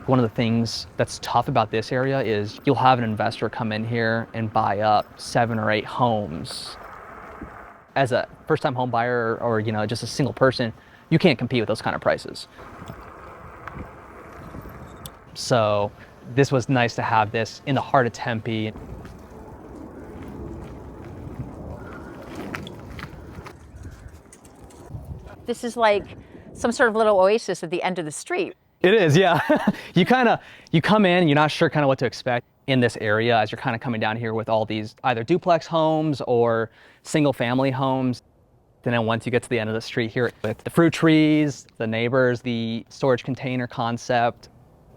One of the things that's tough about this area is you'll have an investor come in here and buy up 7 or 8 homes. As a first-time home buyer or, just a single person, you can't compete with those kind of prices. So this was nice to have this in the heart of Tempe. This is like some sort of little oasis at the end of the street. It is, yeah. You come in and you're not sure kind of what to expect in this area as you're kind of coming down here with all these either duplex homes or single family homes. And then once you get to the end of the street here with the fruit trees, the neighbors, the storage container concept,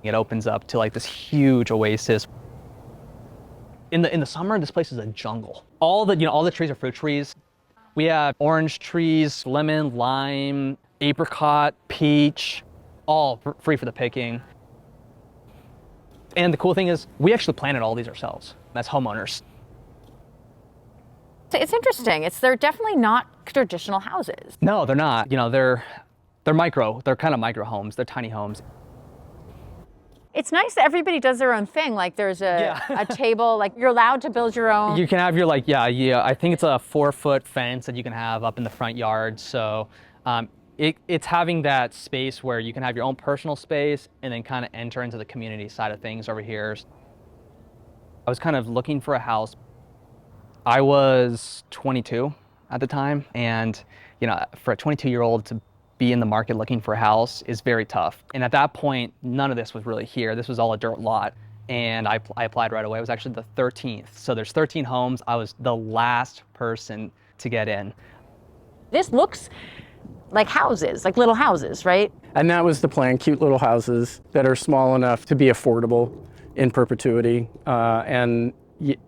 it opens up to like this huge oasis. In the summer, this place is a jungle. All the trees are fruit trees. We have orange trees, lemon, lime, apricot, peach, all free for the picking. And the cool thing is we actually planted all these ourselves as homeowners. It's interesting. They're definitely not traditional houses. No, they're not. They're micro. They're kind of micro homes. They're tiny homes. It's nice that everybody does their own thing. Like there's a table, like you're allowed to build your own. You can have your I think it's a 4-foot fence that you can have up in the front yard. So it's having that space where you can have your own personal space and then kind of enter into the community side of things over here. I was kind of looking for a house. I was 22 at the time, and for a 22-year-old to be in the market looking for a house is very tough. And at that point, none of this was really here. This was all a dirt lot, and I applied right away. I was actually the 13th. So there's 13 homes. I was the last person to get in. This looks like houses, like little houses, right? And that was the plan, cute little houses that are small enough to be affordable in perpetuity, and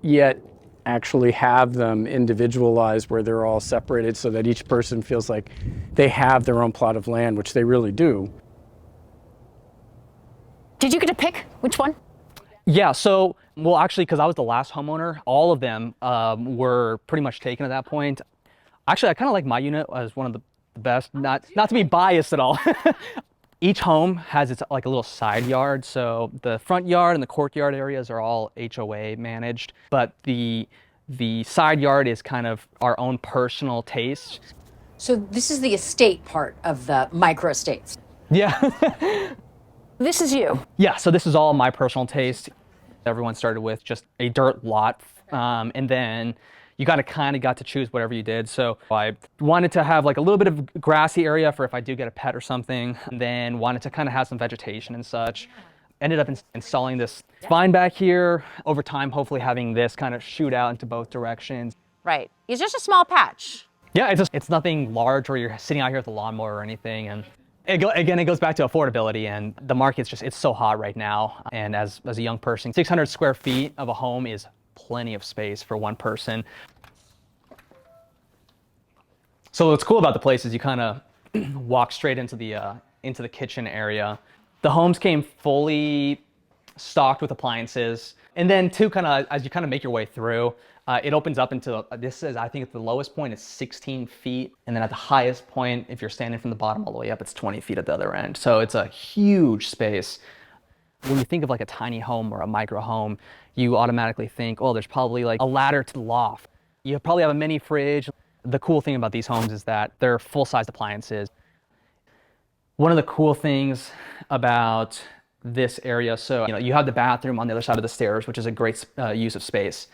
yet actually have them individualized where they're all separated so that each person feels like they have their own plot of land, which they really do. Did you get to pick which one? Yeah, so, well, actually, because I was the last homeowner, all of them were pretty much taken at that point. Actually, I kind of like my unit as one of the best, not to be biased at all. Each home has its like a little side yard, so the front yard and the courtyard areas are all HOA managed, but the side yard is kind of our own personal taste. So this is the estate part of the micro estates. Yeah. This is you. Yeah, so this is all my personal taste. Everyone started with just a dirt lot, and then you kind of got to choose whatever you did. So I wanted to have like a little bit of grassy area for if I do get a pet or something, and then wanted to kind of have some vegetation and such. Ended up installing this vine back here. Over time, hopefully having this kind of shoot out into both directions. Right. It's just a small patch. Yeah, it's nothing large where you're sitting out here with a lawnmower or anything. And again, it goes back to affordability, and the market's it's so hot right now. And as a young person, 600 square feet of a home is plenty of space for one person. So what's cool about the place is you kind of walk straight into the kitchen area. The homes came fully stocked with appliances, and then too, kind of as you kind of make your way through, it opens up into I think at the lowest point it's 16 feet, and then at the highest point, if you're standing from the bottom all the way up, it's 20 feet at the other end. So it's a huge space. When you think of like a tiny home or a micro home, you automatically think, oh, there's probably like a ladder to the loft. You probably have a mini fridge. The cool thing about these homes is that they're full-size appliances. One of the cool things about this area, so you have the bathroom on the other side of the stairs, which is a great use of space.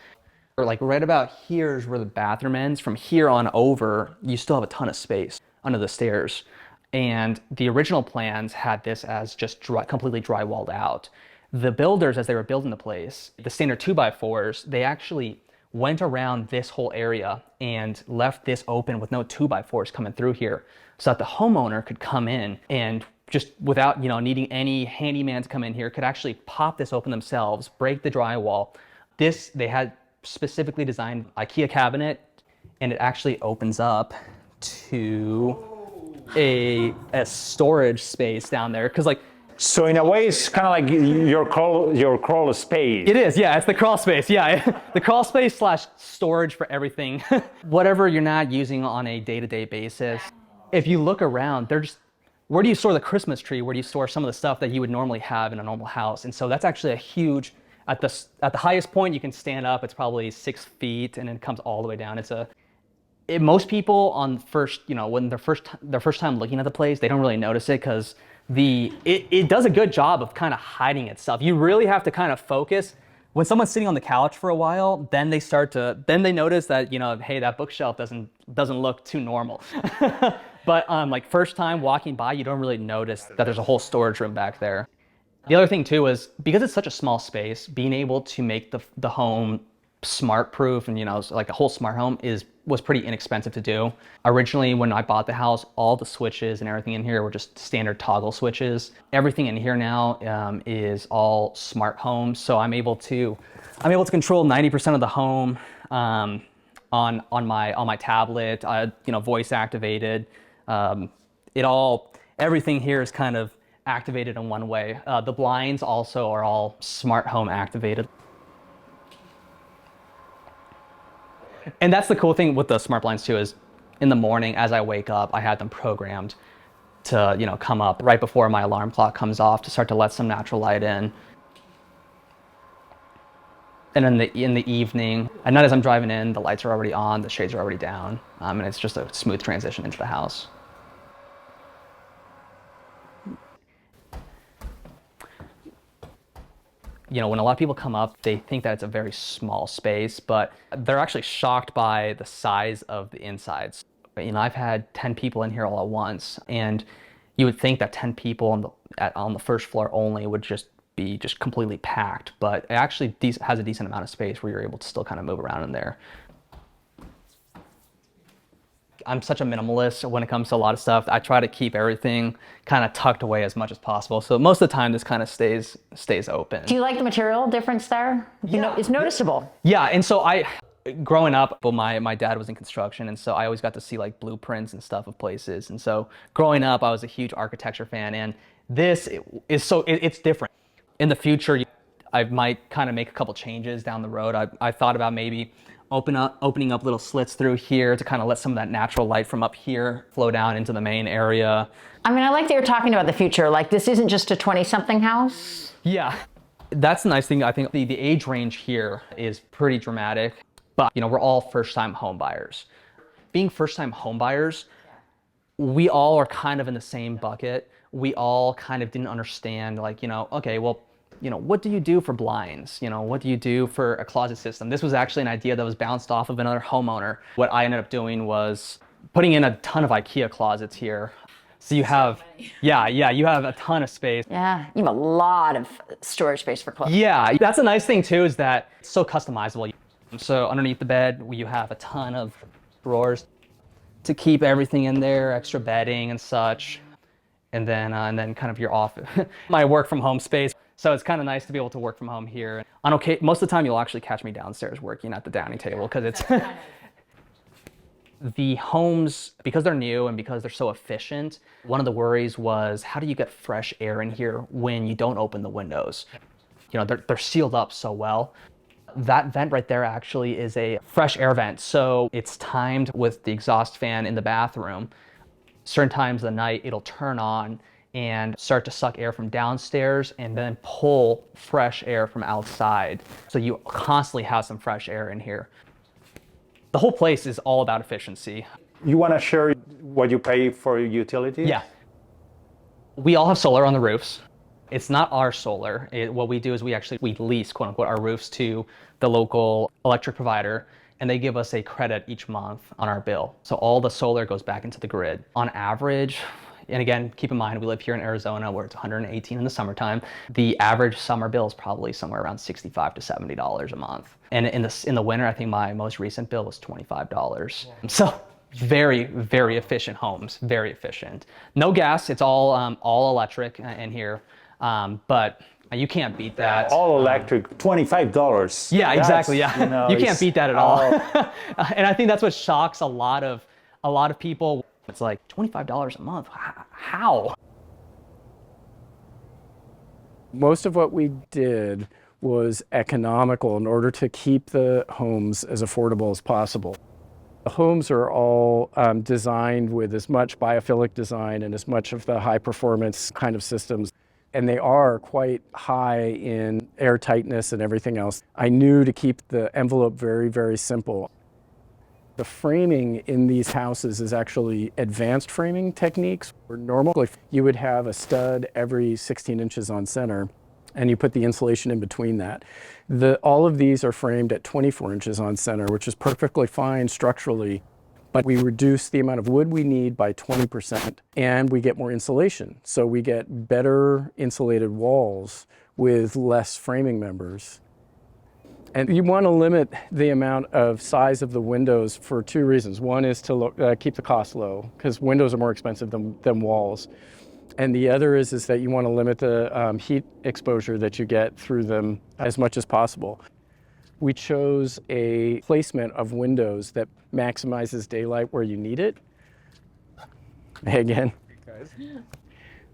Or like right about here is where the bathroom ends. From here on over, you still have a ton of space under the stairs. And the original plans had this as just completely drywalled out. The builders, as they were building the place, the standard 2x4s, they actually went around this whole area and left this open with no 2x4s coming through here, so that the homeowner could come in and just without needing any handyman to come in here, could actually pop this open themselves, break the drywall. This, they had specifically designed IKEA cabinet, and it actually opens up to a storage space down there, because so in a way, it's kind of like your crawl space. It is, yeah. It's the crawl space, yeah. The crawl space / storage for everything. Whatever you're not using on a day-to-day basis. If you look around, where do you store the Christmas tree? Where do you store some of the stuff that you would normally have in a normal house? And so that's actually a huge, at the highest point you can stand up, it's probably 6 feet, and it comes all the way down. Most people on first, when their first time looking at the place, they don't really notice it because it does a good job of kind of hiding itself. You really have to kind of focus. When someone's sitting on the couch for a while, then they notice that, hey, that bookshelf doesn't look too normal. But like first time walking by, you don't really notice that there's a whole storage room back there. The other thing too is because it's such a small space, being able to make the home smart proof and like a whole smart home was pretty inexpensive to do. Originally, when I bought the house, all the switches and everything in here were just standard toggle switches. Everything in here now is all smart home, so I'm able to control 90% of the home on my tablet. Voice activated. Everything here is kind of activated in one way. The blinds also are all smart home activated. And that's the cool thing with the smart blinds too, is in the morning as I wake up, I had them programmed to, come up right before my alarm clock comes off to start to let some natural light in. And in the evening, at night as I'm driving in, the lights are already on, the shades are already down, and it's just a smooth transition into the house. When a lot of people come up, they think that it's a very small space, but they're actually shocked by the size of the insides. I've had 10 people in here all at once, and you would think that 10 people on the first floor only would just be completely packed, but it actually has a decent amount of space where you're able to still kind of move around in there. I'm such a minimalist when it comes to a lot of stuff. I try to keep everything kind of tucked away as much as possible. So most of the time, this kind of stays open. Do you like the material difference there? Yeah. It's noticeable. Yeah, and so growing up, my dad was in construction, and so I always got to see like blueprints and stuff of places. And so growing up, I was a huge architecture fan, and this it's different. In the future, I might kind of make a couple changes down the road. I thought about maybe opening up little slits through here to kind of let some of that natural light from up here flow down into the main area. I mean, I like that you're talking about the future. Like, this isn't just a 20-something house. Yeah, that's the nice thing. I think the age range here is pretty dramatic, but we're all first-time home buyers. Being first-time home buyers, we all are kind of in the same bucket. We all kind of didn't understand, like, okay, well, what do you do for blinds? What do you do for a closet system? This was actually an idea that was bounced off of another homeowner. What I ended up doing was putting in a ton of IKEA closets here. So you have, you have a ton of space. Yeah, you have a lot of storage space for clothes. Yeah, that's a nice thing too, is that it's so customizable. So underneath the bed, you have a ton of drawers to keep everything in there, extra bedding and such. And then kind of your office, my work from home space. So it's kind of nice to be able to work from home here. Most of the time you'll actually catch me downstairs working at the dining table because it's the homes, because they're new and because they're so efficient, one of the worries was, how do you get fresh air in here when you don't open the windows? They're sealed up so well. That vent right there actually is a fresh air vent. So it's timed with the exhaust fan in the bathroom. Certain times of the night, it'll turn on and start to suck air from downstairs and then pull fresh air from outside. So you constantly have some fresh air in here. The whole place is all about efficiency. You want to share what you pay for utilities? Yeah. We all have solar on the roofs. It's not our solar. What we do is we lease, quote unquote, our roofs to the local electric provider, and they give us a credit each month on our bill. So all the solar goes back into the grid. On average, and again, keep in mind, we live here in Arizona where it's 118 in the summertime. The average summer bill is probably somewhere around $65 to $70 a month. And in the winter, I think my most recent bill was $25. Wow. So very, very efficient homes, very efficient. No gas, it's all electric in here, but you can't beat that. All electric, $25. Yeah, exactly. Yeah, you can't beat that at all. And I think that's what shocks a lot of people. It's like $25 a month. How? Most of what we did was economical in order to keep the homes as affordable as possible. homes are all designed with as much biophilic design and as much of the high performance kind of systems. And they are quite high in air tightness and everything else. I knew to keep the envelope very, very simple. The framing in these houses is actually advanced framing techniques. Where normally you would have a stud every 16 inches on center, and you put the insulation in between that. All of these are framed at 24 inches on center, which is perfectly fine structurally, but we reduce the amount of wood we need by 20%, and we get more insulation. So we get better insulated walls with less framing members. And you want to limit the amount of size of the windows for two reasons. One is to keep the cost low, because windows are more expensive than walls. And the other is that you want to limit the heat exposure that you get through them as much as possible. We chose a placement of windows that maximizes daylight where you need it. Again.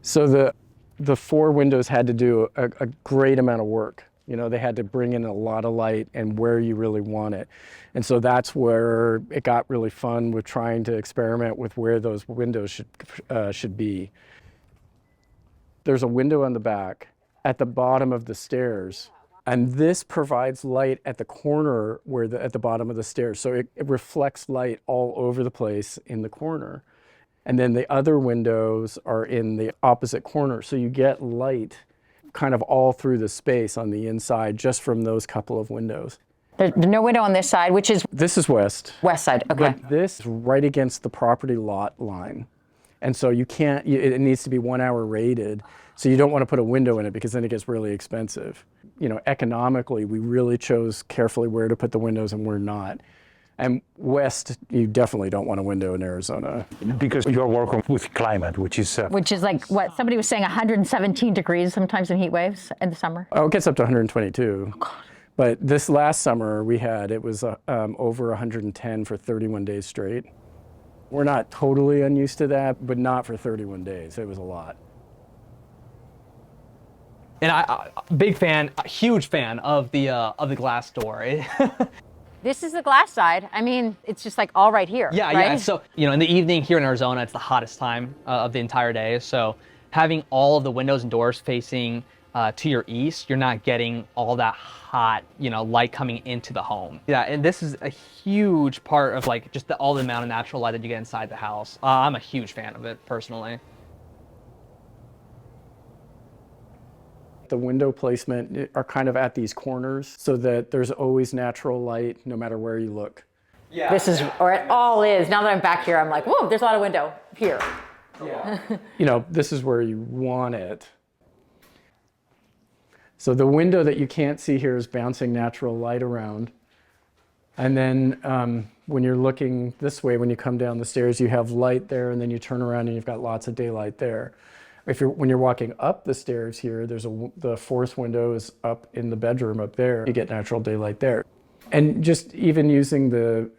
So the 4 windows had to do a great amount of work. You know, they had to bring in a lot of light and where you really want it. And so that's where it got really fun with trying to experiment with where those windows should be. There's a window on the back at the bottom of the stairs, and this provides light at the corner at the bottom of the stairs. So it reflects light all over the place in the corner. And then the other windows are in the opposite corner. So you get light kind of all through the space on the inside just from those couple of windows. There's no window on this side, which is This is west. west side. Okay. But this is right against the property lot line. And so you can't, it needs to be 1 hour rated. So you don't want to put a window in it because then it gets really expensive. You know, economically, we really chose carefully where to put the windows and where not. And west, you definitely don't want a window in Arizona. Because you're working with climate, which is like what somebody was saying, 117 degrees sometimes in heat waves in the summer. Oh, it gets up to 122. But this last summer it was over 110 for 31 days straight. We're not totally unused to that, but not for 31 days. It was a lot. And I big fan, a huge fan of the glass door. This is the glass side. I mean, it's just like all right here. Yeah, right? yeah. So, you know, in the evening here in Arizona, it's the hottest time of the entire day. So having all of the windows and doors facing to your east, you're not getting all that hot, you know, light coming into the home. Yeah, and this is a huge part of like just all the amount of natural light that you get inside the house. I'm a huge fan of it personally. The window placement are kind of at these corners so that there's always natural light no matter where you look. Yeah. This is, or it all is. Now that I'm back here, I'm like, whoa, there's a lot of window here. Yeah. You know, this is where you want it. So the window that you can't see here is bouncing natural light around. And then when you're looking this way, when you come down the stairs, you have light there, and then you turn around and you've got lots of daylight there. When you're walking up the stairs here, the fourth window is up in the bedroom up there. You get natural daylight there. And just even using the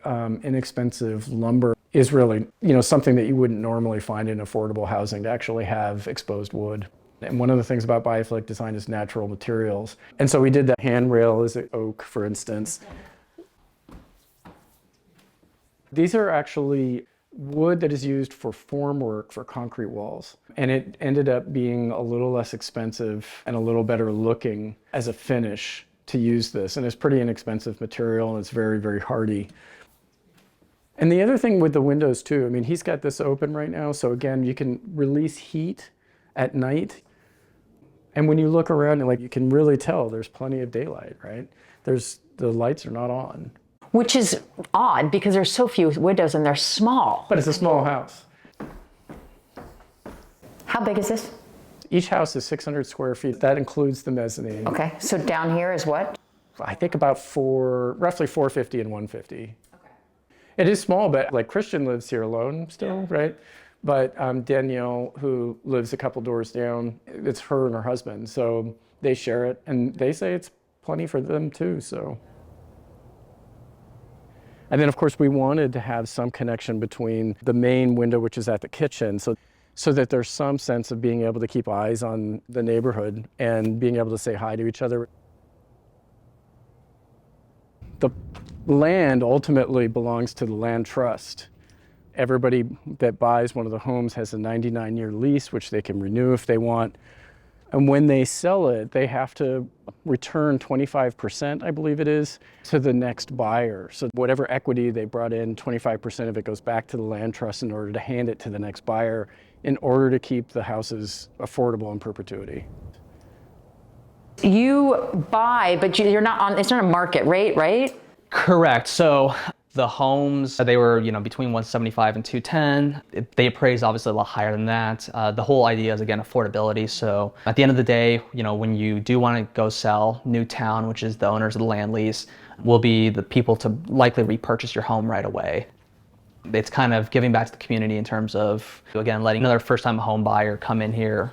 inexpensive lumber is really, you know, something that you wouldn't normally find in affordable housing, to actually have exposed wood. And one of the things about biophilic design is natural materials. And so we did that handrail is oak, for instance. These are actually wood that is used for formwork for concrete walls. And it ended up being a little less expensive and a little better looking as a finish to use this. And it's pretty inexpensive material, and it's very, very hardy. And the other thing with the windows too, I mean, he's got this open right now. So again, you can release heat at night. And when you look around, like, you can really tell there's plenty of daylight, right? The lights are not on. Which is odd because there's so few windows and they're small. But it's a small house. How big is this? Each house is 600 square feet. That includes the mezzanine. Okay, so down here is what? I think about roughly 450 and 150. Okay. It is small, but like Christian lives here alone still, yeah. Right? But Danielle, who lives a couple doors down, it's her and her husband. So they share it, and they say it's plenty for them too, so. And then of course we wanted to have some connection between the main window, which is at the kitchen, so that there's some sense of being able to keep eyes on the neighborhood and being able to say hi to each other. The Land ultimately belongs to the land trust. Everybody that buys one of the homes has a 99-year lease, which they can renew if they want. And when they sell it, they have to return 25%, I believe it is, to the next buyer. So whatever equity they brought in, 25% of it goes back to the land trust in order to hand it to the next buyer in order to keep the houses affordable in perpetuity. You buy, but you're not on, it's not a market rate, right? Correct. So the homes, they were, between 175 and 210. They appraised obviously a lot higher than that. The whole idea is, again, affordability. So at the end of the day, when you do want to go sell, Newtown, which is the owners of the land lease, will be the people to likely repurchase your home right away. It's kind of giving back to the community in terms of, again, letting another first-time home buyer come in here.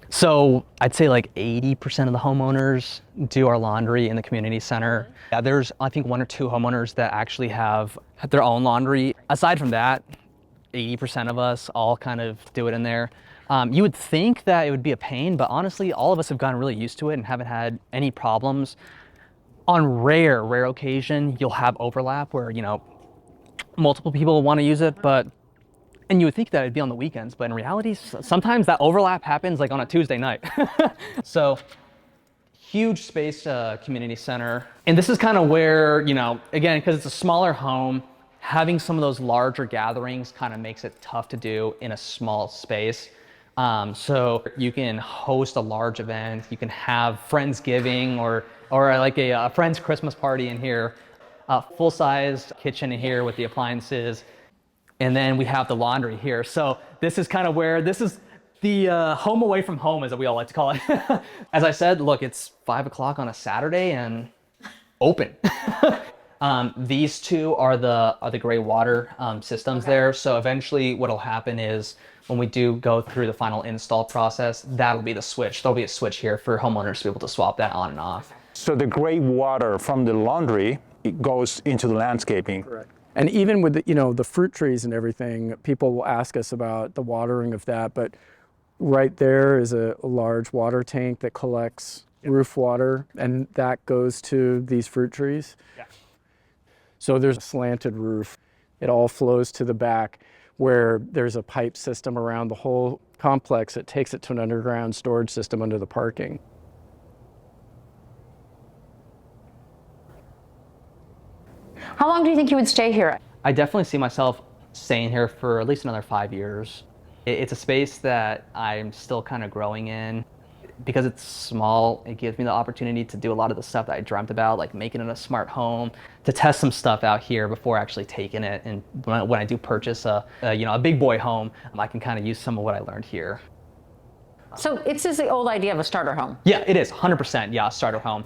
So I'd say like 80% of the homeowners do our laundry in the community center. Yeah, there's, I think, 1 or 2 homeowners that actually have their own laundry. Aside from that, 80% of us all kind of do it in there. You would think that it would be a pain, but honestly, all of us have gotten really used to it and haven't had any problems. On rare occasion, you'll have overlap where, multiple people want to use it, and you would think that it'd be on the weekends, but in reality, sometimes that overlap happens like on a Tuesday night. So, huge space community center. And this is kind of where, again, because it's a smaller home, having some of those larger gatherings kind of makes it tough to do in a small space. So you can host a large event, you can have Friendsgiving or like a friend's Christmas party in here, full-sized kitchen in here with the appliances. And then we have the laundry here. So this is kind of where, this is the home away from home, as we all like to call it. As I said, look, it's 5 o'clock on a Saturday and open. These two are the gray water systems there. So eventually what'll happen is when we do go through the final install process, that'll be the switch. There'll be a switch here for homeowners to be able to swap that on and off. So the gray water from the laundry, it goes into the landscaping. Correct. And even with the fruit trees and everything, people will ask us about the watering of that. But right there is a large water tank that collects roof water, and that goes to these fruit trees. Yeah. So there's a slanted roof. It all flows to the back where there's a pipe system around the whole complex that takes it to an underground storage system under the parking. How long do you think you would stay here? I definitely see myself staying here for at least another 5 years. It's a space that I'm still kind of growing in. Because it's small, it gives me the opportunity to do a lot of the stuff that I dreamt about, like making it a smart home, to test some stuff out here before actually taking it. And when I do purchase a big boy home, I can kind of use some of what I learned here. So it's just the old idea of a starter home. Yeah, it is 100%. Yeah, a starter home.